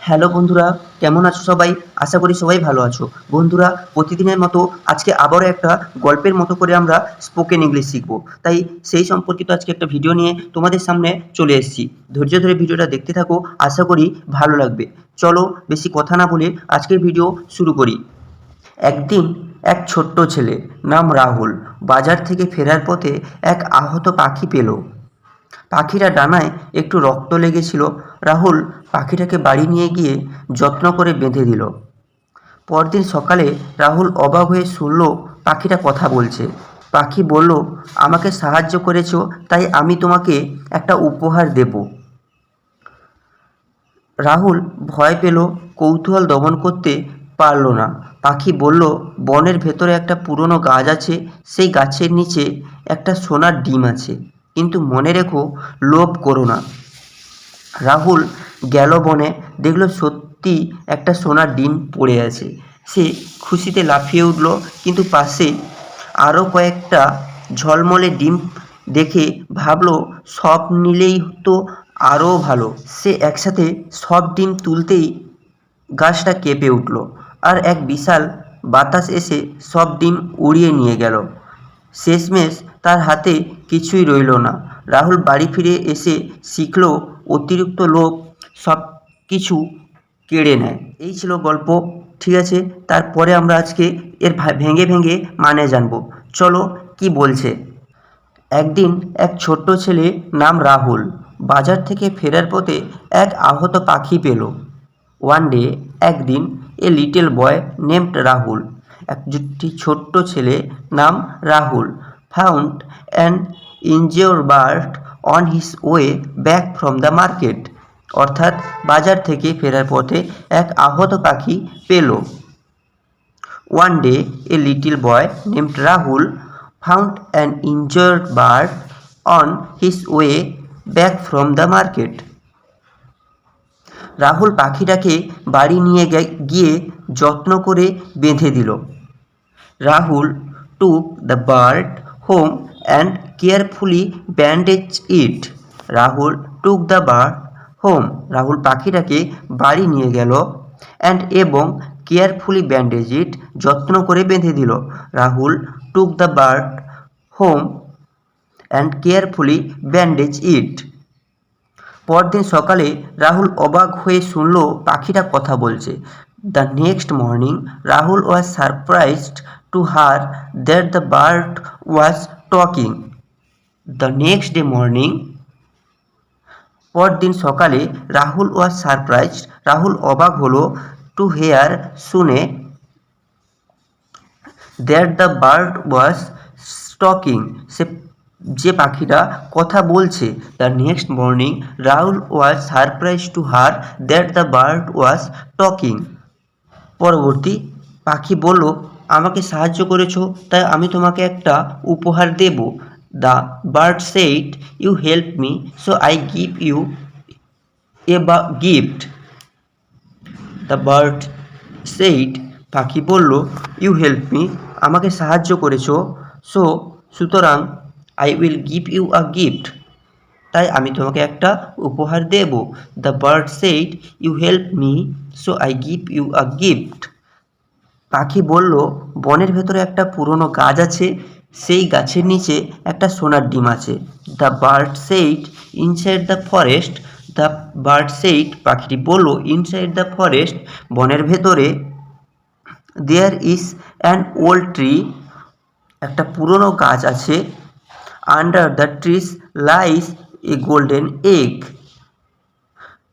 Hello বন্ধুরা, কেমন আছো সবাই? আশা করি সবাই ভালো আছো। বন্ধুরা, প্রতিদিনের মতো আজকে আবারও একটা গল্পের মতো করে আমরা স্পোকেন ইংলিশ শিখব। তাই সেই সম্পর্কিত আজকে একটা ভিডিও নিয়ে তোমাদের সামনে চলে এসেছি। ধৈর্য ধরে ভিডিওটা দেখতে থাকো, আশা করি ভালো লাগবে। চলো বেশি কথা না বলে আজকের ভিডিও শুরু করি। একদিন এক ছোট্ট ছেলে নাম রাহুল বাজার থেকে ফেরার পথে এক আহত পাখি পেল। পাখিটা ডানায় একটু রক্ত লেগেছিল। রাহুল পাখিটাকে বাড়ি নিয়ে গিয়ে যত্ন করে বেঁধে দিল। পরদিন সকালে রাহুল অবাক হয়ে শুনল পাখিটা কথা বলছে। পাখি বলল, আমাকে সাহায্য করেছো, তাই আমি তোমাকে একটা উপহার দেব। রাহুল ভয় পেল, কৌতূহল দমন করতে পারল না। পাখি বলল, বনের ভেতরে একটা পুরনো গাছ আছে, সেই গাছের নিচে একটা সোনার ডিম আছে, কিন্তু মনে রেখো, লোভ করো না। রাহুল গেল বনে, দেখল সত্যি একটা সোনার ডিম পড়ে আছে। সে খুশিতে লাফিয়ে উঠল, কিন্তু পাশে আরও কয়েকটা ঝলমলে ডিম দেখে ভাবল, সব নিলেই তো আরও ভালো। সে একসাথে সব ডিম তুলতেই গাছটা কেঁপে উঠল, আর এক বিশাল বাতাস এসে সব ডিম উড়িয়ে নিয়ে গেল। শেষমেশ তার হাতে কিছুই রইল না। রাহুল বাড়ি ফিরে এসে শিখল, অতিরিক্ত লোভ সব কিছু কেড়ে নেয়। এই ছিল গল্প। ঠিক আছে, তারপরে আমরা আজকে এর ভেঙে ভেঙে মানে জানবো। চলো কি বলছে। একদিন এক ছোট্ট ছেলে নাম রাহুল বাজার থেকে ফেরার পথে এক আহত পাখি পেল। ওয়ান ডে, একদিন, a little boy named Rahul, একটি ছোট্ট ছেলে নাম Rahul found an injured bird on his way back from the market. অর্থাৎ বাজার থেকে ফেরার পথে এক আহত পাখি পেল। One day, a little boy named Rahul found an injured bird on his way back from the market. Rahul পাখিটাকে বাড়ি নিয়ে গিয়ে যত্ন করে বেঁধে দিল। Rahul took the bird home and carefully bandaged it. Rahul took the bird home. Rahul পাখিটাকে বাড়ি নিয়ে গেল and এবং কেয়ারফুলি ব্যান্ডেজ ইট, যত্ন করে বেঁধে দিল। Rahul took the bird home and carefully bandage it. পরদিন সকালে রাহুল অবাক হয়ে শুনল পাখিটা কথা বলছে। The next morning Rahul was surprised to her that the bird was talking. The next day morning, পরদিন সকালে রাহুল ওয়াজ সারপ্রাইজড, রাহুল অবাক হলো, টু হেয়ার, শুনে, that the bird was talking, যে পাখিটা কথা বলছে। The next morning Rahul was surprise to her that the bird was talking. পরবর্তী, পাখি বলল, আমাকে সাহায্য করেছো, তাই আমি তোমাকে একটা উপহার দেব। The bird said, you help me, so I give you a gift. The bird said, পাখি বলল, ইউ হেল্প মি, আমাকে সাহায্য করেছো, সুতরাং I will give you a gift, তাই আমি তোমাকে একটা উপহার দেব। The bird said, you help me, so I give you a gift. পাখি বলল, বনের ভেতরে একটা পুরনো গাছ আছে, সেই গাছের নিচে একটা সোনার ডিম আছে। The bird said, inside the forest, the bird said, পাখিটি বলল, ইনসাইড দ্য ফরেস্ট, বনের ভেতরে, there is an old tree, একটা পুরনো গাছ আছে। Under the trees lies a golden egg,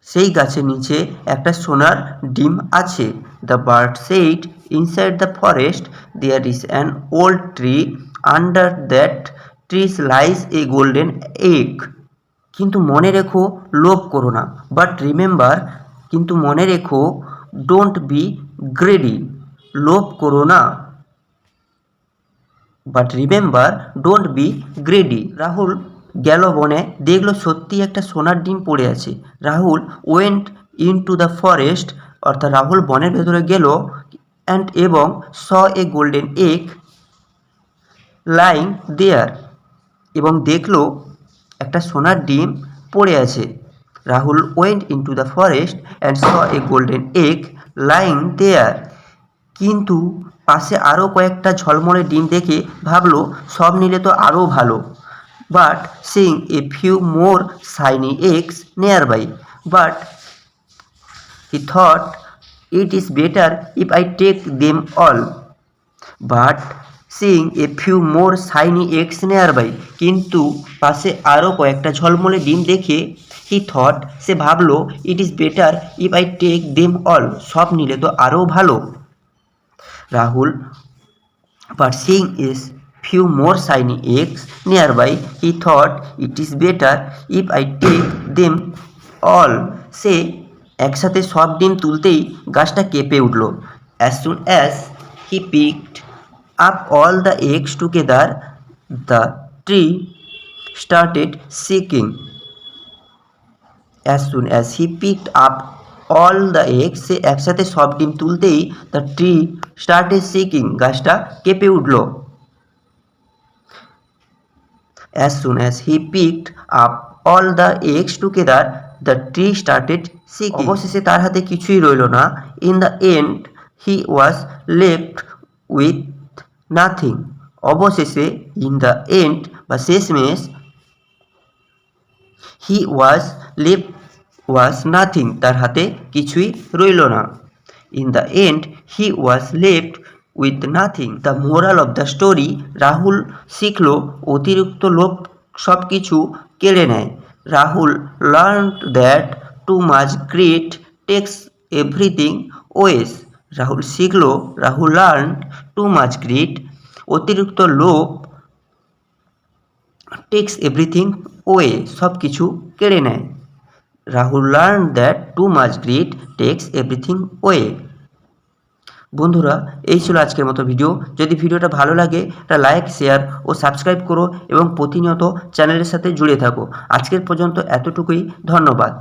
সেই গাছের নিচে একটা সোনার ডিম আছে। The bird said, inside the forest, there is an old tree, under that trees lies a golden egg. কিন্তু মনে রেখো, লোভ করো না। বাট রিমেম্বার, কিন্তু মনে রেখো, ডোন্ট বি গ্রেডি, লোভ করো না। But remember, don't be greedy. Rahul গেল বনে, দেখল সত্যি একটা সোনার ডিম পড়ে আছে। Rahul went into the forest, অর্থাৎ রাহুল বনের ভেতরে গেল, অ্যান্ড এবং saw a golden egg lying there, এবং দেখল একটা সোনার ডিম পড়ে আছে। Rahul went into the forest and saw a golden egg lying there. কিন্তু পাশে আরও কয়েকটা ঝলমলে ডিম দেখে ভাবলো সব নিলে তো আরও ভালো। But seeing a few more shiny eggs nearby, but he thought it is better if I take them all. But seeing a few more shiny eggs nearby, কিন্তু পাশে আরও কয়েকটা ঝলমলে ডিম দেখে হি থট সে ভাবলো it is better if I take them all, সব নিলে তো আরও ভালো। Rahul but seeing is few more shiny eggs nearby, he thought it is better if I take them all. সে একসাথে সব ডিম তুলতেই গাছটা কেঁপে উঠল। As soon as he picked up all the eggs together, the tree started shaking. As soon as he picked up all the eggs, সে একসাথে সব ডিম তুলতেই the tree started shaking, গাছটা কেঁপে উঠল। As soon as he picked up all the eggs together, the tree started shaking. অবশেষে তার হাতে কিছুই রইল না। In the end, he was left with nothing. অবশেষে in the end বা শেষমেশ he was left was nothing, তার হাতে কিছুই রইল না। In the end, he was left with nothing. The moral of the story, Rahul শিখল অতিরিক্ত লোভ সব কিছু কেড়ে নেয়। Rahul learned that too much greed takes everything away. Rahul শিখল, Rahul learned too much greed, অতিরিক্ত লোভ টেক্স এভরিথিং ওয়ে, সব কিছু কেড়ে নেয়। Rahul learn that too much greed takes everything away. বন্ধুরা, এই ছিল আজকের মতো ভিডিও। যদি ভিডিওটা ভালো লাগে একটা লাইক, শেয়ার ও সাবস্ক্রাইব করো এবং প্রতিনিয়ত চ্যানেলের সাথে জুড়ে থাকো। আজকের পর্যন্ত এতটুকুই, ধন্যবাদ।